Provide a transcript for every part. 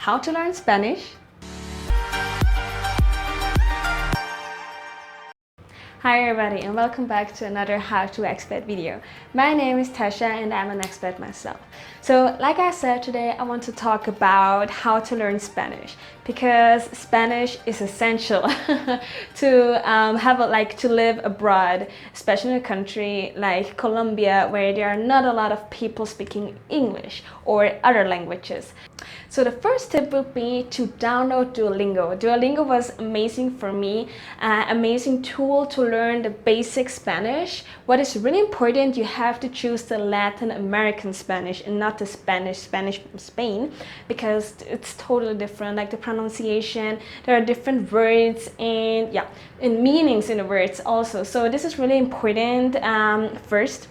How to learn Spanish. Hi everybody and welcome back to another How to Expat video. My name is Tacha and I'm an expat myself. So like I said, today I want to talk about how to learn Spanish because Spanish is essential to live abroad, especially in a country like Colombia where there are not a lot of people speaking English or other languages. So the first tip would be to download Duolingo. Duolingo was amazing for me, amazing tool to learn the basic Spanish. What is really important, you have to choose the Latin American Spanish and not the Spanish from Spain, because it's totally different, like the pronunciation, there are different words and meanings in the words also. So this is really important first.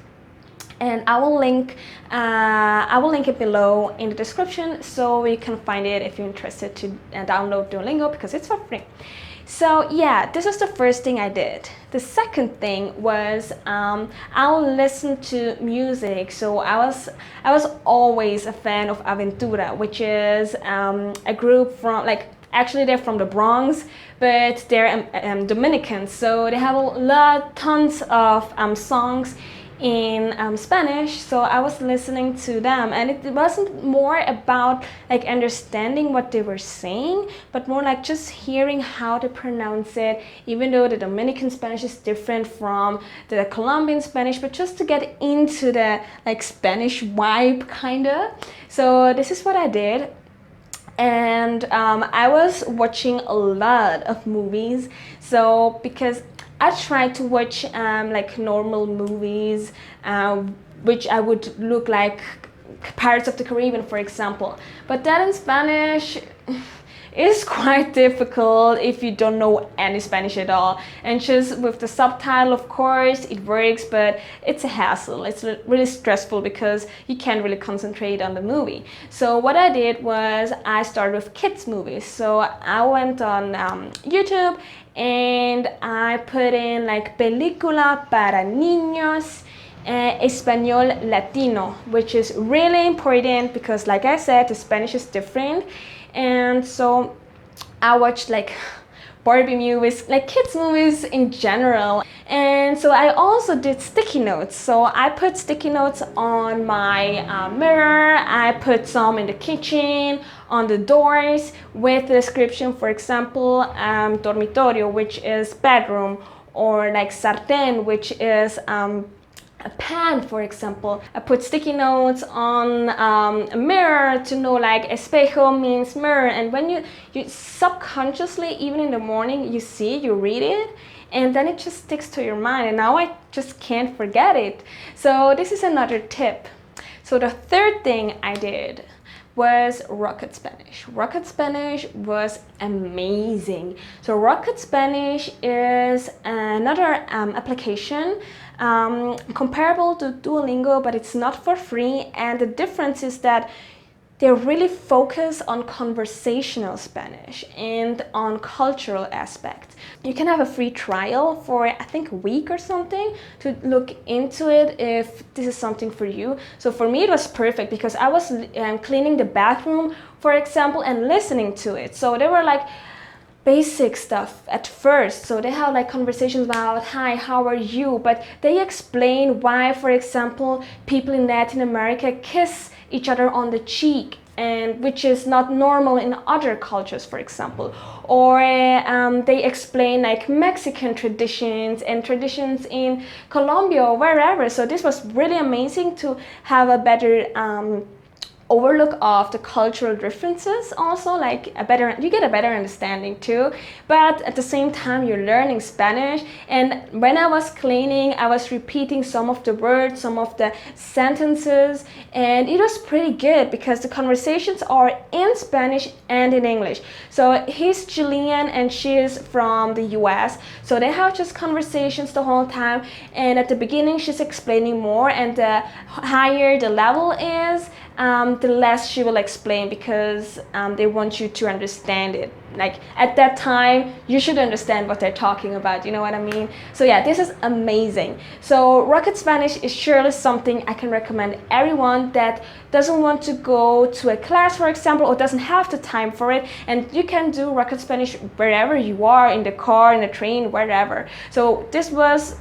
And I will link it below in the description so you can find it if you're interested to download Duolingo because it's for free. So yeah, this was the first thing I did. The second thing was I'll listen to music. So I was always a fan of Aventura, which is a group from actually they're from the Bronx, but they're Dominican. So they have tons of songs in Spanish, so I was listening to them, and it wasn't more about understanding what they were saying, but more like just hearing how to pronounce it, even though the Dominican Spanish is different from the Colombian Spanish, but just to get into the Spanish vibe kinda. So this is what I did. And I was watching a lot of movies, so because I tried to watch normal movies, which I would look like Pirates of the Caribbean, for example. But that in Spanish is quite difficult if you don't know any Spanish at all. And just with the subtitle, of course, it works, but it's a hassle. It's really stressful because you can't really concentrate on the movie. So what I did was I started with kids movies. So I went on YouTube and I put in película para niños español latino, which is really important because like I said, the Spanish is different. And so I watched Barbie movies, kids movies in general. And so I also did sticky notes. So I put sticky notes on my mirror, I put some in the kitchen, on the doors with the description, for example, dormitorio, which is bedroom, or sartén, which is a pan, for example. I put sticky notes on a mirror to know espejo means mirror, and when you subconsciously, even in the morning, you read it, and then it just sticks to your mind, and now I just can't forget it. So this is another tip. So the third thing I did was Rocket Spanish. Rocket Spanish was amazing. So Rocket Spanish is another application comparable to Duolingo, but it's not for free. And the difference is that they really focus on conversational Spanish and on cultural aspects. You can have a free trial for I think a week or something to look into it if this is something for you. So for me it was perfect because I was cleaning the bathroom, for example, and listening to it. So they were basic stuff at first. So they have conversations about, hi, how are you? But they explain why, for example, people in Latin America kiss each other on the cheek, and which is not normal in other cultures, for example. Or they explain Mexican traditions and traditions in Colombia or wherever. So this was really amazing to have a better overlook of the cultural differences, also you get a better understanding too, but at the same time you're learning Spanish. And when I was cleaning, I was repeating some of the words, some of the sentences, and it was pretty good because the conversations are in Spanish and in English. So he's Chilean and she is from the US, so they have just conversations the whole time, and at the beginning she's explaining more, and the higher the level is, the less she will explain, because they want you to understand it. Like at that time, you should understand what they're talking about, you know what I mean? So yeah, this is amazing. So Rocket Spanish is surely something I can recommend everyone that doesn't want to go to a class, for example, or doesn't have the time for it, and you can do Rocket Spanish wherever you are, in the car, in the train, wherever. So this was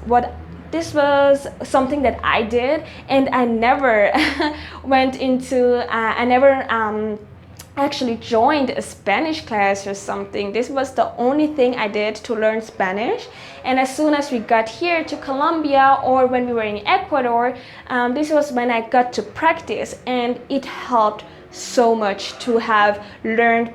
something that I did, and I never I never actually joined a Spanish class or something. This was the only thing I did to learn Spanish. And as soon as we got here to Colombia, or when we were in Ecuador, this was when I got to practice, and it helped so much to have learned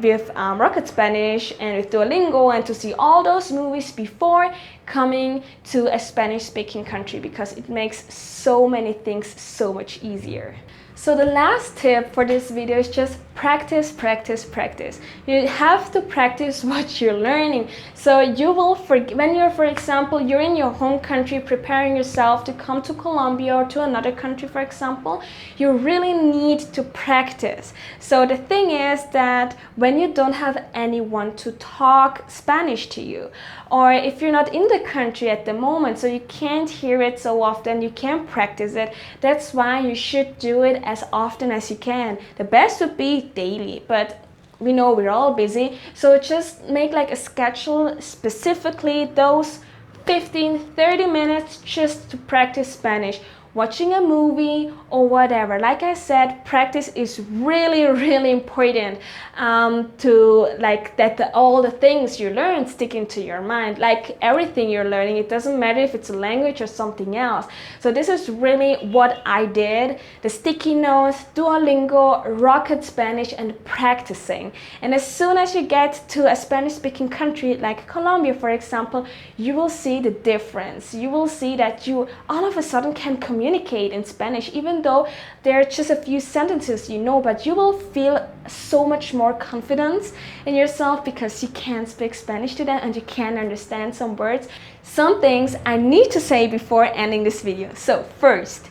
with Rocket Spanish and with Duolingo, and to see all those movies before coming to a Spanish-speaking country, because it makes so many things so much easier. So the last tip for this video is just practice, practice, practice. You have to practice what you're learning. So you will when you're, for example, you're in your home country preparing yourself to come to Colombia or to another country, for example, you really need to practice. So the thing is that when you don't have anyone to talk Spanish to you, or if you're not in the country at the moment, so you can't hear it so often, you can't practice it, that's why you should do it as often as you can. The best would be daily, but we know we're all busy, so just make like a schedule, specifically those 15-30 minutes just to practice Spanish, watching a movie or whatever. Like I said, practice is really, really important to like that all the things you learn stick into your mind. Like everything you're learning, it doesn't matter if it's a language or something else. So this is really what I did: the sticky notes, Duolingo, Rocket Spanish, and practicing. And as soon as you get to a Spanish-speaking country like Colombia, for example, you will see the difference. You will see that you all of a sudden can communicate in Spanish, even though there are just a few sentences you know, but you will feel so much more confidence in yourself because you can speak Spanish to them and you can understand some words. Some things I need to say before ending this video. So first,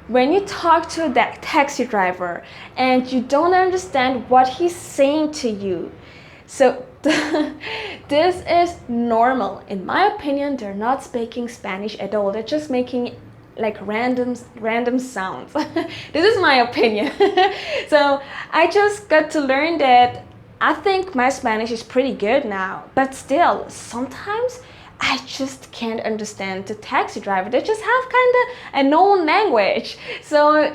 when you talk to that taxi driver and you don't understand what he's saying to you, so this is normal. In my opinion, they're not speaking Spanish at all. They're just making like random sounds. This is my opinion. So I just got to learn that I think my Spanish is pretty good now, but still sometimes I just can't understand the taxi driver. They just have kind of a known language. So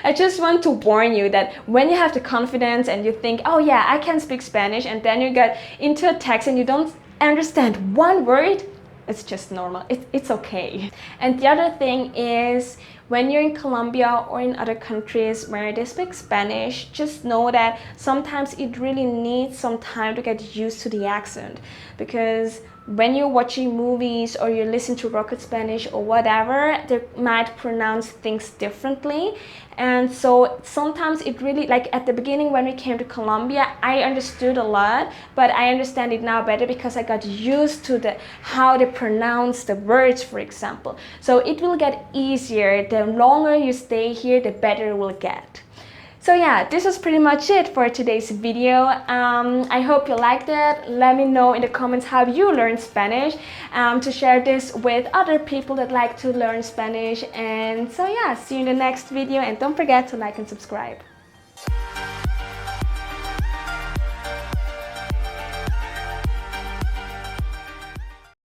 I just want to warn you that when you have the confidence and you think, oh yeah, I can speak Spanish, and then you get into a taxi and you don't understand one word, it's just normal. It's okay. And the other thing is, when you're in Colombia or in other countries where they speak Spanish, just know that sometimes it really needs some time to get used to the accent, because when you're watching movies or you listen to Rocket Spanish or whatever, they might pronounce things differently. And so sometimes it really, like at the beginning when we came to Colombia, I understood a lot, but I understand it now better because I got used to how they pronounce the words, for example. So it will get easier. The longer you stay here, the better it will get. So yeah, this was pretty much it for today's video. I hope you liked it. Let me know in the comments how you learn Spanish, to share this with other people that like to learn Spanish. And so yeah, see you in the next video, and don't forget to like and subscribe.